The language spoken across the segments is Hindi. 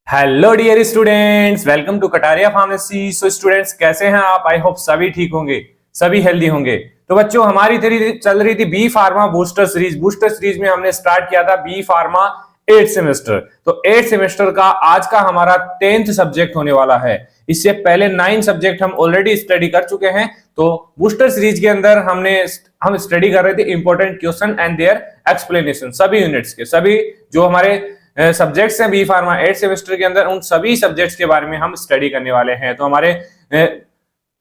Hello dear students, welcome to Kataria pharmacy. So students, कैसे हैं आप? आई होप सभी ठीक होंगे, सभी हेल्दी होंगे। तो बच्चों, हमारी थ्योरी चल रही थी B pharma booster series. Booster series में हमने स्टार्ट किया था बी फार्मा 8th सेमेस्टर। तो 8th सेमेस्टर का आज का हमारा 10th सब्जेक्ट होने वाला है। इससे पहले 9 सब्जेक्ट हम ऑलरेडी स्टडी कर चुके हैं। तो बूस्टर सीरीज के अंदर हम स्टडी कर रहे थे important question and their explanation. सभी यूनिट्स के सभी जो हमारे सब्जेक्ट्स हैं बी फार्मा 8th सेमेस्टर के अंदर, उन सभी सब्जेक्ट्स के बारे में हम स्टडी करने वाले हैं। तो हमारे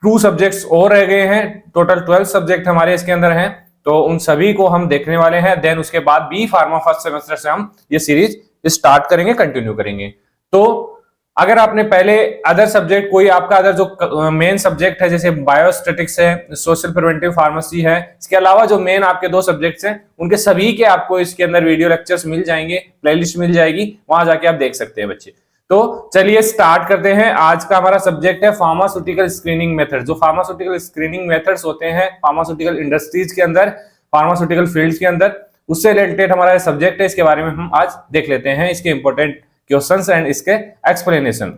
2 सब्जेक्ट्स और रह गए हैं, टोटल 12 सब्जेक्ट हमारे इसके अंदर हैं। तो उन सभी को हम देखने वाले हैं। देन उसके बाद बी फार्मा फर्स्ट सेमेस्टर से हम ये सीरीज स्टार्ट करेंगे, कंटिन्यू करेंगे। तो अगर आपने पहले अदर सब्जेक्ट कोई आपका अदर जो मेन सब्जेक्ट है, जैसे बायोस्टैटिक्स है, सोशल प्रिवेंटिव फार्मेसी है, इसके अलावा जो मेन आपके 2 सब्जेक्ट्स हैं, उनके सभी के आपको इसके अंदर वीडियो लेक्चर्स मिल जाएंगे, प्लेलिस्ट मिल जाएगी, वहां जाके आप देख सकते हैं बच्चे। तो चलिए स्टार्ट करते हैं। आज का हमारा सब्जेक्ट है फार्मास्यूटिकल स्क्रीनिंग मेथड। जो फार्मास्यूटिकल स्क्रीनिंग मेथड्स होते हैं फार्मास्यूटिकल इंडस्ट्रीज के अंदर, फार्मास्यूटिकल फील्ड के अंदर, उससे रिलेटेड हमारा सब्जेक्ट है। इसके बारे में हम आज देख लेते हैं, इसके इंपॉर्टेंट क्वेश्चंस एंड इसके एक्सप्लेनेशन।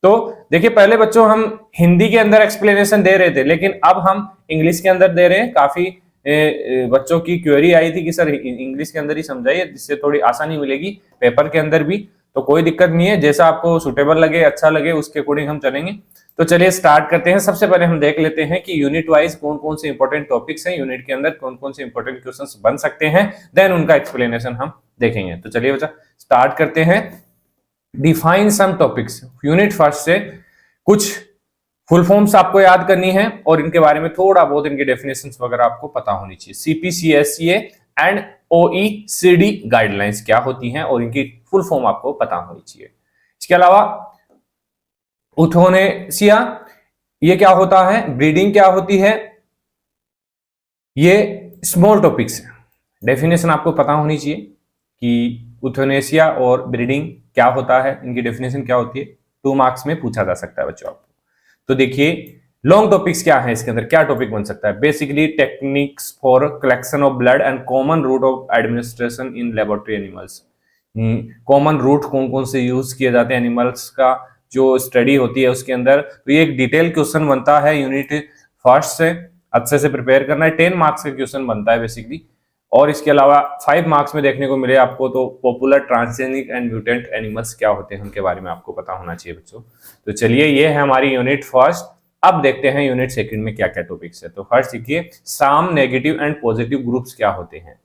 तो देखिए, पहले बच्चों हम हिंदी के अंदर एक्सप्लेनेशन दे रहे थे, लेकिन अब हम इंग्लिश के अंदर दे रहे हैं। काफी बच्चों की क्वेरी आई थी कि सर इंग्लिश के अंदर ही समझाइए, जिससे थोड़ी आसानी मिलेगी पेपर के अंदर भी। तो कोई दिक्कत नहीं है, जैसा आपको सुटेबल लगे, अच्छा लगे, उसके अकॉर्डिंग हम चलेंगे। तो चलिए स्टार्ट करते हैं। सबसे पहले हम देख लेते हैं कि यूनिट वाइज कौन कौन से इंपॉर्टेंट टॉपिक्स हैं, यूनिट के अंदर कौन कौन से इंपॉर्टेंट क्वेश्चंस बन सकते हैं, देन उनका एक्सप्लेनेशन हम देखेंगे। तो चलिए बच्चा स्टार्ट करते हैं। Define some topics, unit first से कुछ फुल फॉर्म्स आपको याद करनी है और इनके बारे में थोड़ा बहुत इनके डेफिनेशंस वगैरह आपको पता होनी चाहिए। सीपीसीएससीए एंड ओईसीडी गाइडलाइंस क्या होती हैं और इनकी फुल फॉर्म आपको पता होनी चाहिए। इसके अलावा यूथेनेसिया ये क्या होता है, ब्रीडिंग क्या होती है, ये स्मॉल टॉपिक्स है। डेफिनेशन आपको पता होनी चाहिए कि यूथेनेसिया और ब्रीडिंग क्या होता है, इनकी डेफिनेशन क्या होती है। 2 मार्क्स में पूछा जा सकता है बच्चों आपको। तो देखिए लॉन्ग टॉपिक्स क्या है, इसके अंदर क्या टॉपिक बन सकता है। Basically techniques for collection of blood and common route of administration in laboratory animals. Common route कौन कौन से यूज किए जाते हैं एनिमल्स का जो स्टडी होती है उसके अंदर। तो ये एक डिटेल क्वेश्चन बनता है यूनिट फर्स्ट से, अच्छे से प्रिपेयर करना है। 10 मार्क्स का क्वेश्चन बनता है बेसिकली। और इसके अलावा 5 मार्क्स में देखने को मिले आपको तो popular transgenic and mutant animals क्या होते हैं उनके बारे में आपको पता होना चाहिए बच्चों। तो चलिए ये है हमारी यूनिट फर्स्ट। अब देखते हैं यूनिट सेकंड में क्या क्या टॉपिक्स है। तो फर्स्ट देखिए, साम नेगेटिव एंड पॉजिटिव ग्रुप्स क्या होते हैं,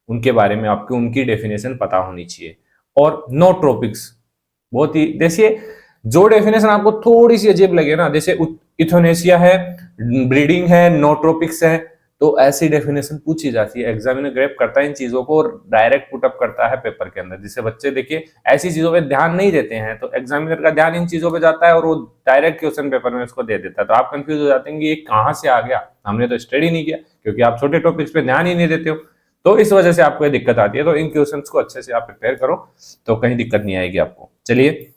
उनके बारे में आपको उनकी डेफिनेशन पता होनी चाहिए। और नोट्रोपिक्स, बहुत ही देखिए जो डेफिनेशन आपको थोड़ी सी अजीब लगे ना, जैसे यूथेनेसिया है, ब्रीडिंग है, नोट्रोपिक्स है, तो ऐसी डेफिनेशन पूछी जाती है। एग्जामिनर ग्रैब करता है इन चीजों को और डायरेक्ट पुटअप करता है पेपर के अंदर, जिससे बच्चे देखिए ऐसी चीजों पे ध्यान नहीं देते हैं। तो एग्जामिनर का ध्यान इन चीजों पे जाता है और वो डायरेक्ट क्वेश्चन पेपर में उसको दे देता है। तो आप कंफ्यूज हो जाते हैं कि ये कहाँ से आ गया, हमने तो स्टडी नहीं किया, क्योंकि आप छोटे टॉपिक्स पे ध्यान ही नहीं देते हो। तो इस वजह से आपको ये दिक्कत आती है। तो इन क्वेश्चंस को अच्छे से आप प्रिपेयर करो तो कहीं दिक्कत नहीं आएगी आपको। चलिए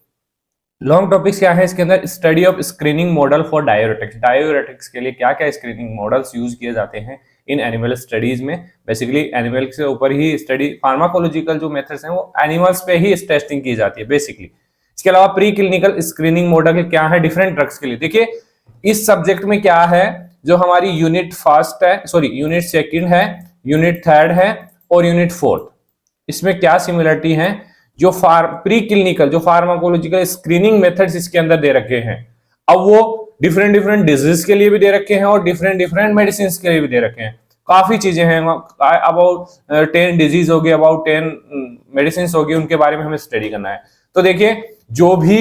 लॉन्ग टॉपिक्स क्या है इसके अंदर, study of screening model for diuretics. Diuretics के लिए क्या क्या स्क्रीनिंग मॉडल्स यूज किए जाते हैं इन एनिमल स्टडीज में। बेसिकली एनिमल के ऊपर ही स्टडी, फार्माकोलॉजिकल जो मेथड्स हैं वो एनिमल्स पे ही टेस्टिंग की जाती है बेसिकली। इसके अलावा प्री क्लिनिकल स्क्रीनिंग मॉडल क्या है डिफरेंट ड्रग्स के लिए। देखिए इस सब्जेक्ट में क्या है, जो हमारी यूनिट फर्स्ट है, सॉरी यूनिट सेकंड है, यूनिट थर्ड है और यूनिट फोर्थ, इसमें क्या सिमिलरिटी है, जो प्री क्लिनिकल जो फार्माकोलॉजिकल स्क्रीनिंग मेथड्स इसके अंदर दे रखे हैं, अब वो डिफरेंट डिफरेंट डिजीज के लिए भी दे रखे हैं और डिफरेंट डिफरेंट मेडिसिन के लिए भी दे रखे हैं। काफी चीजें हैं, अबाउट 10 डिजीज होगी, अबाउट 10 मेडिसिन होगी, उनके बारे में हमें स्टडी करना है। तो देखिए जो भी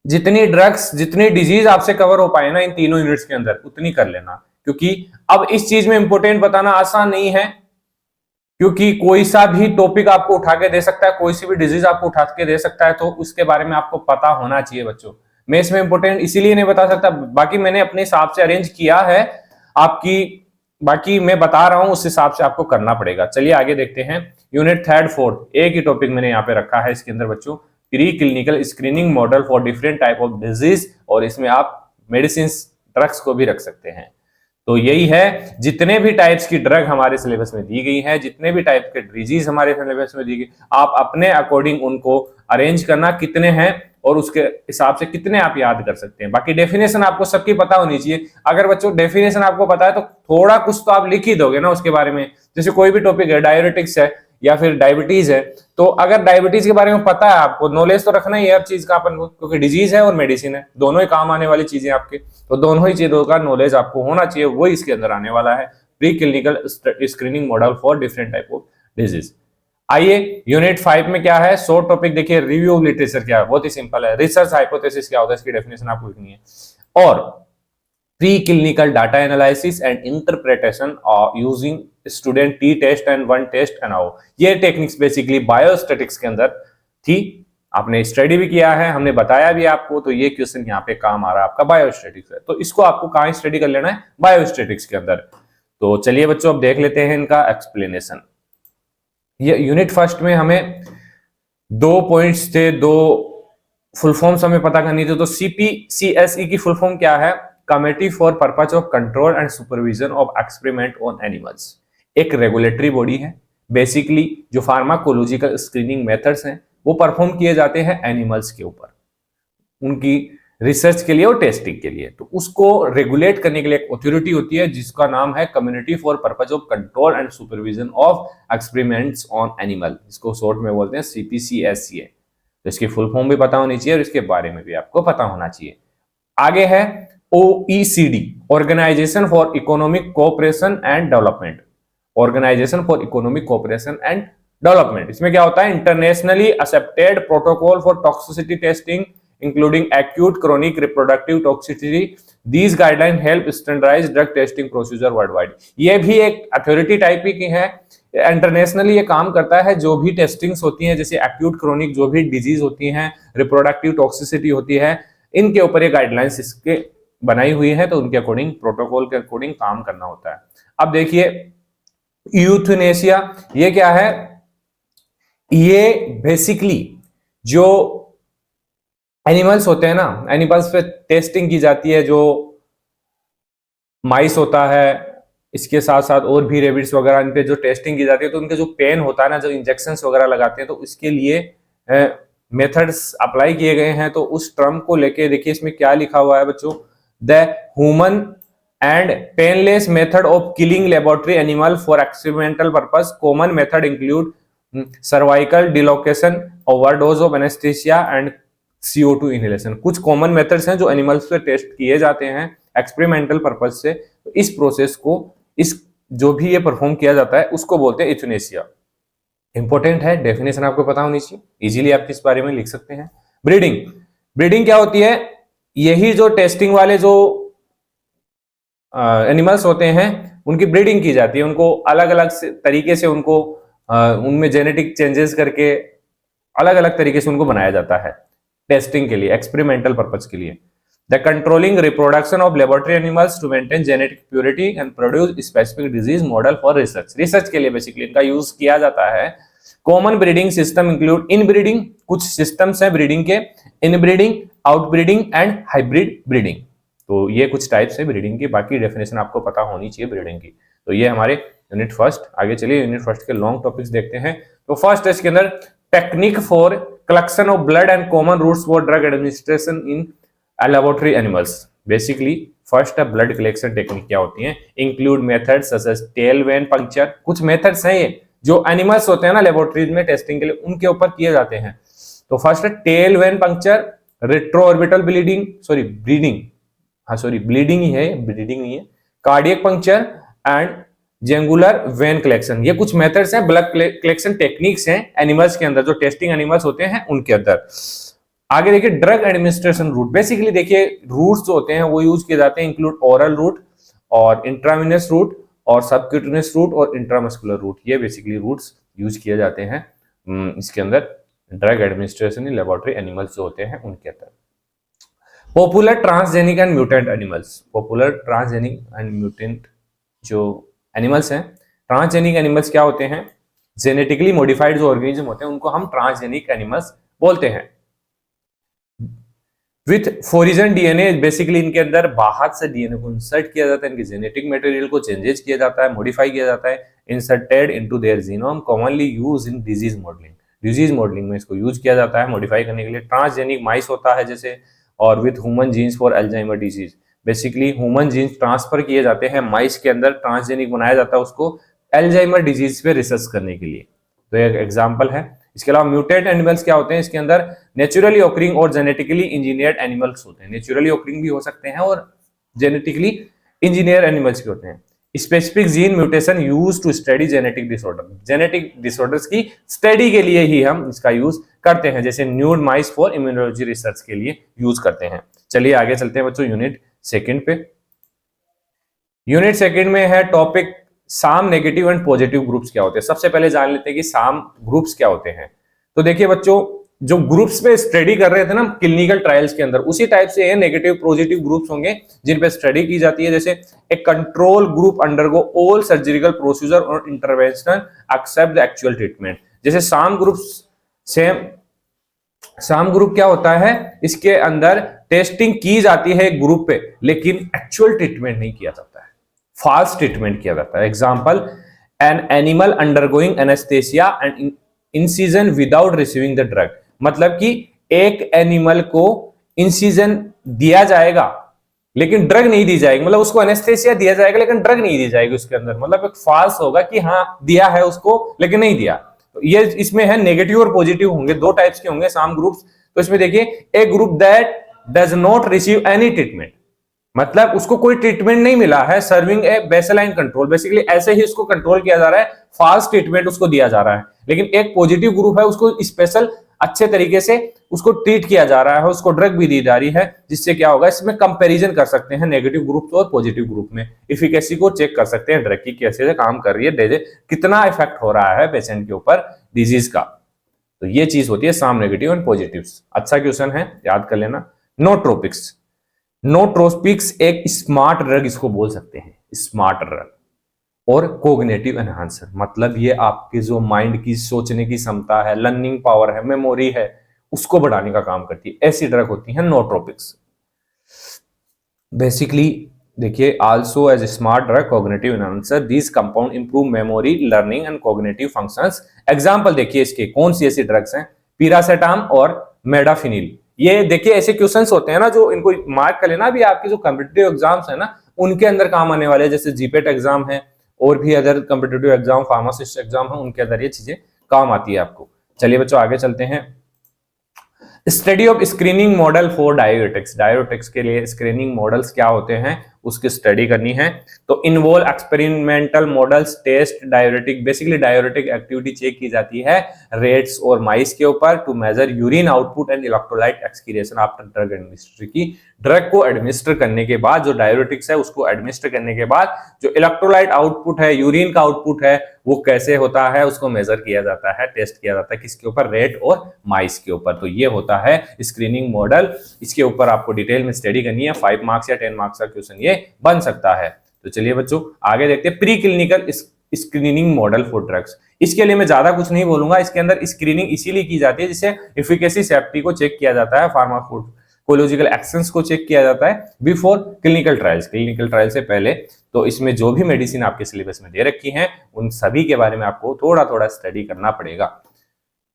जितनी ड्रग्स जितनी डिजीज आपसे कवर हो पाए ना इन तीनों यूनिट्स के अंदर, उतनी कर लेना, क्योंकि अब इस चीज में इंपोर्टेंट बताना आसान नहीं है, क्योंकि कोई सा भी टॉपिक आपको उठा के दे सकता है, कोई सी भी डिजीज आपको उठा के दे सकता है, तो उसके बारे में आपको पता होना चाहिए बच्चों। मैं इसमें इंपोर्टेंट इसीलिए नहीं बता सकता, बाकी मैंने अपने हिसाब से अरेंज किया है आपकी, बाकी मैं बता रहा हूं उस हिसाब से आपको करना पड़ेगा। चलिए आगे देखते हैं। यूनिट थर्ड फोर्थ एक ही टॉपिक मैंने यहाँ पे रखा है इसके अंदर बच्चों, pre clinical screening model for different type of disease, और इसमें आप मेडिसिन ड्रग्स को भी रख सकते हैं। तो यही है, जितने भी टाइप्स की ड्रग हमारे सिलेबस में दी गई है, जितने भी टाइप के डिजीज हमारे सिलेबस में दी गई, आप अपने अकॉर्डिंग उनको अरेंज करना, कितने हैं और उसके हिसाब से कितने आप याद कर सकते हैं। बाकी डेफिनेशन आपको सबकी पता होनी चाहिए। अगर बच्चों डेफिनेशन आपको पता है तो थोड़ा कुछ तो आप लिख ही दोगे ना उसके बारे में। जैसे कोई भी टॉपिक है, डायबिटिक्स है या फिर डायबिटीज है, तो अगर डायबिटीज के बारे में पता है आपको, नॉलेज तो रखना ही है हर चीज का अपन को, क्योंकि डिजीज है और मेडिसिन है, दोनों ही काम आने वाली चीजें आपके, तो दोनों ही चीजों का नॉलेज आपको होना चाहिए, वो इसके अंदर आने वाला है। Pre clinical screening model for different type of disease. आइए यूनिट 5 में क्या है, शॉर्ट टॉपिक देखिए, रिव्यू ऑफ लिटरेचर क्या है, बहुत ही सिंपल है। रिसर्च हाइपोथेसिस क्या होता है, इसकी डेफिनेशन आपको लिखनी है। और pre clinical data analysis and interpretation using student T test and one test ANOVA, ये टेक्निक्स बेसिकली बायोस्टैटिक्स के अंदर थी। आपने स्टडी भी किया है, हमने बताया भी आपको, तो ये क्वेश्चन यहाँ पे काम आ रहा है आपका बायोस्टैटिक्स है, तो इसको आपको कहां स्टडी कर लेना है, बायोस्टैटिक्स के अंदर। तो चलिए बच्चों अब देख लेते हैं इनका एक्सप्लेनेशन। ये यूनिट फर्स्ट में हमें 2 पॉइंट्स थे, 2 फुल फॉर्म्स हमें पता करनी थी। तो CPCSE की फुल फॉर्म क्या है, committee for purpose of control and supervision of experiment on animals. एक रेगुलेटरी बॉडी है, बेसिकली जो फार्माकोलॉजिकल स्क्रीनिंग मेथड्स हैं वो परफॉर्म किए जाते हैं एनिमल्स के ऊपर, उनकी रिसर्च के लिए और टेस्टिंग के लिए। तो उसको रेगुलेट करने के लिए एक अथॉरिटी होती है जिसका नाम है community for purpose of control and supervision of experiments on animal, इसको शॉर्ट में बोलते हैं CPCSE। तो इसकी फुल फॉर्म भी पता होनी चाहिए और इसके बारे में भी आपको पता होना चाहिए। आगे है OECD, organisation for economic cooperation and development. Organisation for economic cooperation and development, इसमें क्या होता है, internationally accepted protocol for toxicity testing including acute chronic reproductive toxicity. These guideline help standardise drug testing procedure worldwide. ये भी एक अथॉरिटी टाइप की है, इंटरनेशनली ये काम करता है। जो भी टेस्टिंग्स होती हैं, जैसे एक्यूट क्रोनिक जो भी डिजीज होती हैं, रिप्रोडक्टिव टॉक्सिसिटी होती है, इनके ऊपर ये गाइडलाइंस इसके बनाई हुई है, तो उनके अकॉर्डिंग, प्रोटोकॉल के अकॉर्डिंग काम करना होता है। अब देखिए यूथनेशिया, ये क्या है, ये बेसिकली जो एनिमल्स होते हैं ना, एनिमल्स पे टेस्टिंग की जाती है, जो माइस होता है, इसके साथ साथ और भी रेबिट्स वगैरह, इन पे जो टेस्टिंग की जाती है, तो उनके जो पेन होता है ना, जो इंजेक्शंस वगैरह लगाते हैं, तो इसके लिए मेथड्स अप्लाई किए गए हैं। तो उस टर्म को लेके देखिए इसमें क्या लिखा हुआ है बच्चों, the human and painless method of killing laboratory animal for experimental purpose. Common method include cervical dislocation, overdose of anaesthesia and CO2 inhalation. कुछ कॉमन मेथड्स हैं जो एनिमल्स पे टेस्ट किए जाते हैं एक्सपेरिमेंटल पर्पज से। तो इस प्रोसेस को, इस जो भी ये परफॉर्म किया जाता है, उसको बोलते हैं यूथनेशिया। इंपॉर्टेंट है, डेफिनेशन आपको पता होनी चाहिए, इजीली आप इस बारे में लिख सकते हैं। ब्रीडिंग, ब्रीडिंग क्या होती है, यही जो टेस्टिंग वाले जो एनिमल्स होते हैं उनकी ब्रीडिंग की जाती है, उनको अलग अलग तरीके से उनको उनमें जेनेटिक चेंजेस करके अलग अलग तरीके से उनको बनाया जाता है टेस्टिंग के लिए, एक्सपेरिमेंटल पर्पज के लिए। The controlling reproduction of laboratory animals to maintain genetic purity and produce specific disease model for research. Research के लिए बेसिकली इनका यूज किया जाता है। Common breeding system include inbreeding, कुछ सिस्टम्स हैं ब्रीडिंग के, inbreeding, outbreeding and hybrid breeding. तो ये कुछ टाइप्स है ब्रीडिंग की, बाकी डेफिनेशन आपको पता होनी चाहिए ब्रीडिंग की। तो ये हमारे यूनिट फर्स्ट। आगे चलिए यूनिट फर्स्ट के लॉन्ग टॉपिक्स देखते हैं। तो फर्स्ट है इसके अंदर technique for collection of blood and common routes for drug administration in laboratory animals. Basically first है ब्लड कलेक्शन टेक्निक क्या होती है, include methods such as tail vein puncture. कुछ मेथड्स हैं ये जो एनिमल्स होते हैं ना लेबोरेटरीज में टेस्टिंग के लिए, उनके ऊपर किए जाते हैं। तो फर्स्ट है tail vein puncture, retroorbital bleeding, sorry breeding, हाँ सॉरी ब्लीडिंग ही है, ब्रीडिंग नहीं है, cardiac puncture and jugular vein collection. ये कुछ मेथड्स हैं, ब्लड कलेक्शन टेक्निक्स हैं एनिमल्स के अंदर, जो टेस्टिंग एनिमल्स होते हैं उनके अंदर। आगे देखिए ड्रग एडमिनिस्ट्रेशन रूट। बेसिकली देखिए रूट्स जो होते हैं वो यूज किए जाते हैं, इंक्लूड ओरल रूट और इंट्रावेनस रूट और सबक्यूटेनियस रूट और इंट्रामस्कुलर रूट। ये बेसिकली रूट्स यूज किए जाते हैं इसके अंदर drug administration in laboratory animals जो होते हैं उनके अंदर। Popular transgenic and mutant animals. Popular transgenic and mutant जो एनिमल्स हैं, ट्रांसजेनिक एनिमल्स क्या होते हैं, जेनेटिकली मॉडिफाइड जो ऑर्गेनिज्म होते हैं उनको हम ट्रांसजेनिक एनिमल्स बोलते हैं। विथ फोरिजन डीएनए, बेसिकली इनके अंदर बाहर से डीएनए को इंसर्ट किया जाता है, इनके जेनेटिक मटेरियल को चेंजेस किया जाता है, मॉडिफाई किया जाता है, inserted into their genome, commonly use in disease modelling. Disease modelling में इसको यूज किया जाता है मॉडिफाई करने के लिए। ट्रांसजेनिक माइस होता है जैसे, और with human genes for Alzheimer disease, basically human genes transfer किए जाते हैं माइस के अंदर, ट्रांसजेनिक बनाया जाता है उसको अल्जाइमर डिजीज पे रिसर्च करने के लिए। तो एक एग्जांपल है। इसके अलावा म्यूटेट एनिमल्स क्या होते हैं, इसके अंदर नेचुरली ऑकरिंग और जेनेटिकली इंजीनियर्ड एनिमल्स होते हैं। नेचुरली ऑकरिंग भी हो सकते हैं और जेनेटिकली इंजीनियर एनिमल्स भी होते हैं। Specific gene mutation use to study genetic disorder, genetic disorders की स्टडी के लिए ही हम इसका यूज करते हैं, जैसे nude mice for immunology research के लिए यूज करते हैं। चलिए आगे चलते हैं बच्चों यूनिट सेकंड पे। यूनिट सेकंड में है टॉपिक साम नेगेटिव एंड पॉजिटिव ग्रुप्स क्या होते हैं। सबसे पहले जान लेते हैं कि साम ग्रुप्स क्या होते हैं। तो देखिए बच्चों, जो ग्रुप्स पे स्टडी कर रहे थे ना क्लिनिकल ट्रायल्स के अंदर, उसी टाइप से नेगेटिव पॉजिटिव ग्रुप्स होंगे जिन पे स्टडी की जाती है। जैसे a control group undergo all surgical procedure और intervention except the actual treatment. जैसे साम ग्रुप क्या होता है, इसके अंदर टेस्टिंग की जाती है ग्रुप पे, लेकिन एक्चुअल ट्रीटमेंट नहीं किया जाता है, फॉल्स ट्रीटमेंट किया जाता है। Example, an animal undergoing anaesthesia and incision without receiving the drug. मतलब कि एक एनिमल को इंसिजन दिया जाएगा लेकिन ड्रग नहीं दी जाएगी, मतलब उसको एनेस्थेसिया दिया जाएगा लेकिन ड्रग नहीं दी जाएगी उसके अंदर, मतलब एक फॉल्स होगा कि हाँ दिया है उसको लेकिन नहीं दिया। तो ये इसमें है नेगेटिव और पॉजिटिव होंगे, दो टाइप्स के होंगे साम ग्रुप्स। तो इसमें देखिए, a group that does not receive any treatment, मतलब उसको कोई ट्रीटमेंट नहीं मिला है, serving a baseline control, basically ऐसे ही उसको कंट्रोल किया जा रहा है, फॉल्स ट्रीटमेंट उसको दिया जा रहा है। लेकिन एक पॉजिटिव ग्रुप है, उसको स्पेशल अच्छे तरीके से उसको ट्रीट किया जा रहा है, उसको ड्रग भी दी जा रही है, जिससे क्या होगा, इसमें कंपैरिजन कर सकते हैं नेगेटिव ग्रुप और पॉजिटिव ग्रुप में, इफिकेसी को चेक कर सकते हैं ड्रग की कैसे काम कर रही है, कितना इफेक्ट हो रहा है पेशेंट के ऊपर डिजीज का। तो ये चीज होती है साम नेगेटिव एंड पॉजिटिव। अच्छा क्वेश्चन है, याद कर लेना। नोट्रोपिक्स, नोट्रोपिक्स एक स्मार्ट ड्रग इसको बोल सकते हैं, स्मार्ट ड्रग। और कोग्निटिव एनहांसर, मतलब ये आपके जो माइंड की सोचने की क्षमता है, लर्निंग पावर है, मेमोरी है, उसको बढ़ाने का काम करती है। ऐसी ड्रग होती है नोट्रोपिक्स। बेसिकली देखिए, also as smart drug cognitive enhancer, these compound improve memory, learning and cognitive functions. Example देखिए इसके, कौन सी ऐसी ड्रग्स हैं, पिरासेटाम और मेडाफिनिल। ये देखिए ऐसे क्वेश्चंस होते हैं ना, जो इनको मार्क कर लेना, भी आपके जो कॉम्पिटिटिव एग्जाम्स है ना उनके अंदर काम आने वाले, जैसे जीपेट एग्जाम है और भी other competitive exam, pharmacist exam है, उनके अंदर ये चीजें काम आती है आपको। चलिए बच्चों आगे चलते हैं। Study of screening model for diabetics, diabetics के लिए स्क्रीनिंग मॉडल्स क्या होते हैं उसकी स्टडी करनी है। तो involve experimental models test diabetic, basically diabetic activity check की जाती है रेट्स और माइस के ऊपर, to measure urine output and electrolyte excretion after drug administration की। ड्रग को एडमिनिस्टर करने के बाद, जो डायबिटिक्स है उसको एडमिनिस्टर करने के बाद जो इलेक्ट्रोलाइट आउटपुट है, यूरिन का आउटपुट है, वो कैसे होता है उसको मेजर किया जाता है, टेस्ट किया जाता है, किसके ऊपर, रेट और माइस के ऊपर। तो ये होता है स्क्रीनिंग मॉडल। इसके ऊपर आपको डिटेल में स्टडी करनी है, 5 मार्क्स या 10 मार्क्स का क्वेश्चन ये बन सकता है। तो चलिए बच्चों आगे देखते हैं। Pre clinical screening model for drugs, इसके लिए मैं ज्यादा कुछ नहीं बोलूंगा। इसके अंदर स्क्रीनिंग इसीलिए की जाती है जिससे एफिकेसी, सेफ्टी को चेक किया जाता है, फार्माकोलॉजिकल एक्शंस को चेक किया जाता है before clinical trials, clinical trial से पहले। तो इसमें जो भी मेडिसिन आपके सिलेबस में दे रखी है उन सभी के बारे में आपको थोड़ा थोड़ा स्टडी करना पड़ेगा,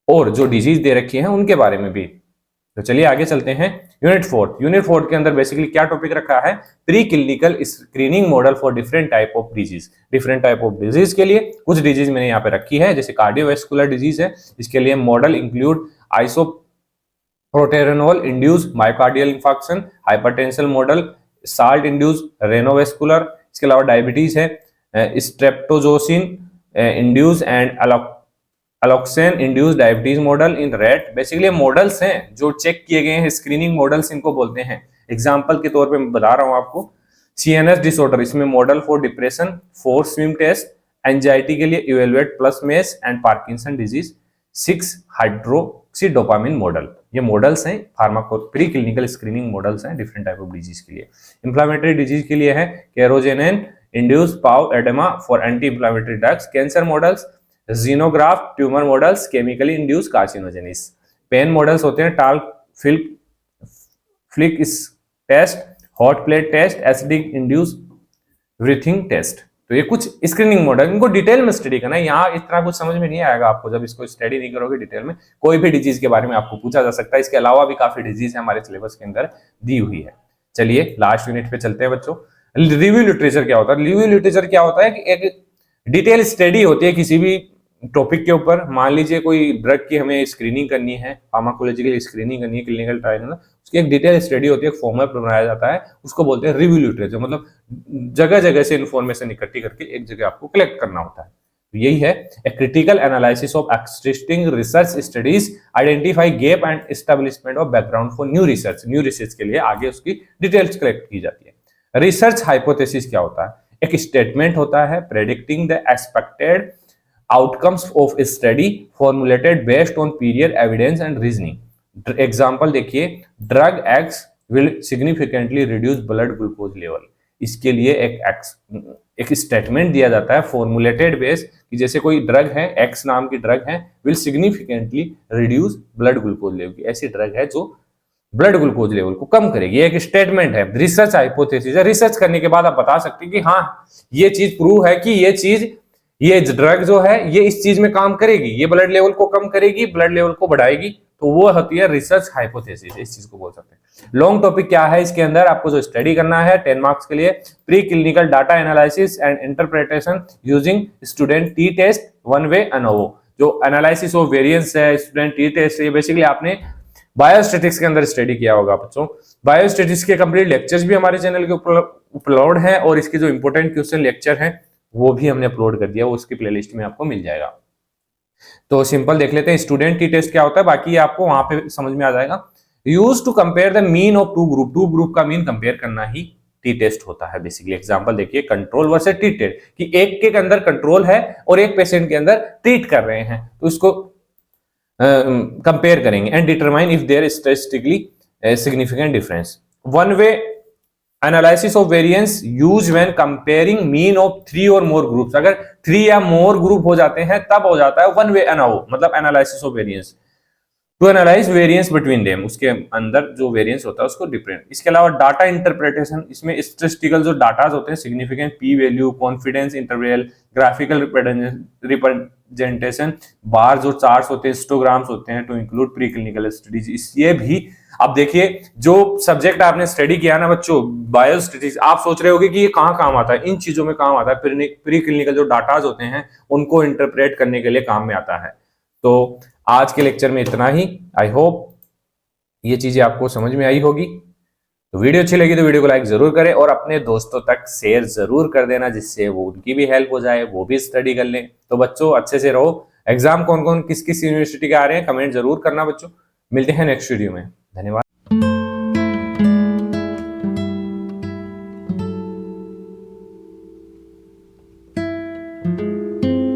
और जो डिजीज दे रखी है उनके बारे में भी। तो चलिए आगे चलते हैं। यूनिट 4, यूनिट 4 के अंदर बेसिकली क्या टॉपिक रखा है, pre clinical screening model for different type of disease. Different type of disease के लिए कुछ डिजीज मैंने यहाँ पे रखी है, जैसे कार्डियोवैस्कुलर डिजीज है, इसके लिए model include isoproterenol induce myocardial infarction, hypertension model, salt induce renovascular, इसके अलावा डायबिटीज है, streptozocin induce and alloxan induce diabetes model in rat. Basically models हैं जो चेक किए गए हैं, स्क्रीनिंग मॉडल्स इनको बोलते हैं। एग्जांपल के तौर पे मैं बता रहा हूं आपको, सीएनएस डिसऑर्डर, इसमें model for depression, forced swim test, anxiety के लिए evaluate plus maze and Parkinson disease, 6 hydroxydopamine model. ये मॉडल्स हैं, pharmaco pre clinical screening models हैं डिफरेंट टाइप ऑफ डिजीज के लिए। इंफ्लेमेटरी डिजीज के लिए है carrageenan induce paw oedema for anti inflammatory drugs, cancer models xenograft, tumour models, chemically induce carcinogenesis. Pain models होते हैं tail flick test, hot plate test, acidic induced breathing test. तो ये कुछ स्क्रीनिंग मॉडल, इनको डिटेल में स्टडी करना है। यहाँ इस तरह कुछ समझ में नहीं आएगा आपको जब इसको स्टडी नहीं करोगे डिटेल में। कोई भी डिजीज के बारे में आपको पूछा जा सकता है, इसके अलावा भी काफी डिजीज है हमारे सिलेबस के अंदर दी हुई है। चलिए लास्ट यूनिट पे चलते हैं बच्चों। रिव्यू लिटरेचर क्या होता है? रिव्यू लिटरेचर क्या होता है कि एक डिटेल स्टडी होती है किसी भी टॉपिक के ऊपर। मान लीजिए कोई ड्रग की हमें स्क्रीनिंग करनी है, फार्माकोलॉजिकल स्क्रीनिंग करनी है, क्लिनिकल ट्रायल है ना, उसकी एक डिटेल स्टडी होती है, एक फॉर्मूला बनाया जाता है, उसको बोलते हैं रिव्यू लिटरेचर। मतलब जगह जगह से इंफॉर्मेशन इकट्ठी करके एक जगह आपको कलेक्ट करना होता है। तो यही है a critical analysis of existing research studies, identify gap and establishment of background for new research. New research के लिए आगे उसकी डिटेल्स कलेक्ट की जाती है। रिसर्च हाइपोथेसिस क्या होता है? एक स्टेटमेंट होता है predicting the expected outcomes of a study formulated based on prior evidence and reasoning. Example देखिए, drug X will significantly reduce blood glucose level। इसके लिए एक स्टेटमेंट दिया जाता है फॉर्मुलेटेड बेस कि जैसे कोई ड्रग है, X नाम की ड्रग है, will significantly reduce blood glucose level की ऐसी ड्रग है जो ब्लड ग्लूकोज लेवल को कम करेगी। एक स्टेटमेंट है, रिसर्च हाइपोथेसिस है। रिसर्च करने के बाद आप बता सकते हैं कि हाँ ये चीज प्रूव है कि ये ड्रग जो है ये इस चीज में काम करेगी, ये ब्लड लेवल को कम करेगी, ब्लड लेवल को बढ़ाएगी। तो वो होती है रिसर्च हाइपोथेसिस, इस चीज को बोल सकते हैं। लॉन्ग टॉपिक क्या है इसके अंदर आपको जो स्टडी करना है 10 मार्क्स के लिए, pre clinical data analysis and interpretation using student T test, one way ANOVA. जो एनालिसिस ऑफ वेरिएंस है, स्टूडेंट टी टेस्ट, ये बेसिकली आपने बायोस्टैटिक्स के अंदर स्टडी किया होगा बच्चों। बायोस्टैटिक्स के कंप्लीट लेक्चर्स भी हमारे चैनल के ऊपर अपलोड हैं और इसके जो इंपॉर्टेंट क्वेश्चन लेक्चर हैं वो भी हमने अपलोड कर दिया, वो उसकी प्लेलिस्ट में आपको मिल जाएगा। तो सिंपल देख लेते हैं स्टूडेंट टी टेस्ट क्या होता है, बाकी आपको वहां पे समझ में आ जाएगा। Use to compare the mean of two group का मीन कंपेयर करना ही टी टेस्ट होता है बेसिकली। एग्जांपल देखिए, कंट्रोल वर्सेस ट्रीटेड, कि एक के अंदर कंट्रोल है और एक पेशेंट के अंदर ट्रीट कर रहे हैं, तो इसको कंपेयर करेंगे। And determine if there statistically significant difference. One way analysis of variance use when comparing mean of 3 और मोर ग्रुप्स। अगर 3 या मोर ग्रुप हो जाते हैं तब हो जाता है वन वे एनाओ, मतलब analysis of variance to analyse variance between them, उसके अंदर जो वेरिएंस होता है उसको डिफरेंट। इसके अलावा डाटा इंटरप्रिटेशन, इसमें स्टैटिस्टिकल जो डाटाज होते हैं, significant, p value, confidence interval, graphical representation, bar जो चार्ट्स होते हैं, हिस्टोग्राम्स होते हैं, to include pre clinical studies. ये भी अब देखिए, जो सब्जेक्ट आपने स्टडी किया ना बच्चों, बायोस्टैटिस्टिक्स, आप सोच रहे होगे कि ये कहाँ काम आता है, इन चीजों में काम आता है। प्री क्लिनिकल जो डाटाज होते हैं उनको इंटरप्रेट करने के लिए काम में आता है। तो आज के लेक्चर में इतना ही। आई होप ये चीजें आपको समझ में आई होगी। तो वीडियो अच्छी लगी तो वीडियो को लाइक जरूर करें और अपने दोस्तों तक शेयर जरूर कर देना, जिससे वो उनकी भी हेल्प हो जाए, वो भी स्टडी कर लें। तो बच्चों अच्छे से रहो। एग्जाम कौन कौन किस किस यूनिवर्सिटी के आ रहे हैं कमेंट जरूर करना बच्चों। मिलते हैं नेक्स्ट वीडियो में। धन्यवाद। thank you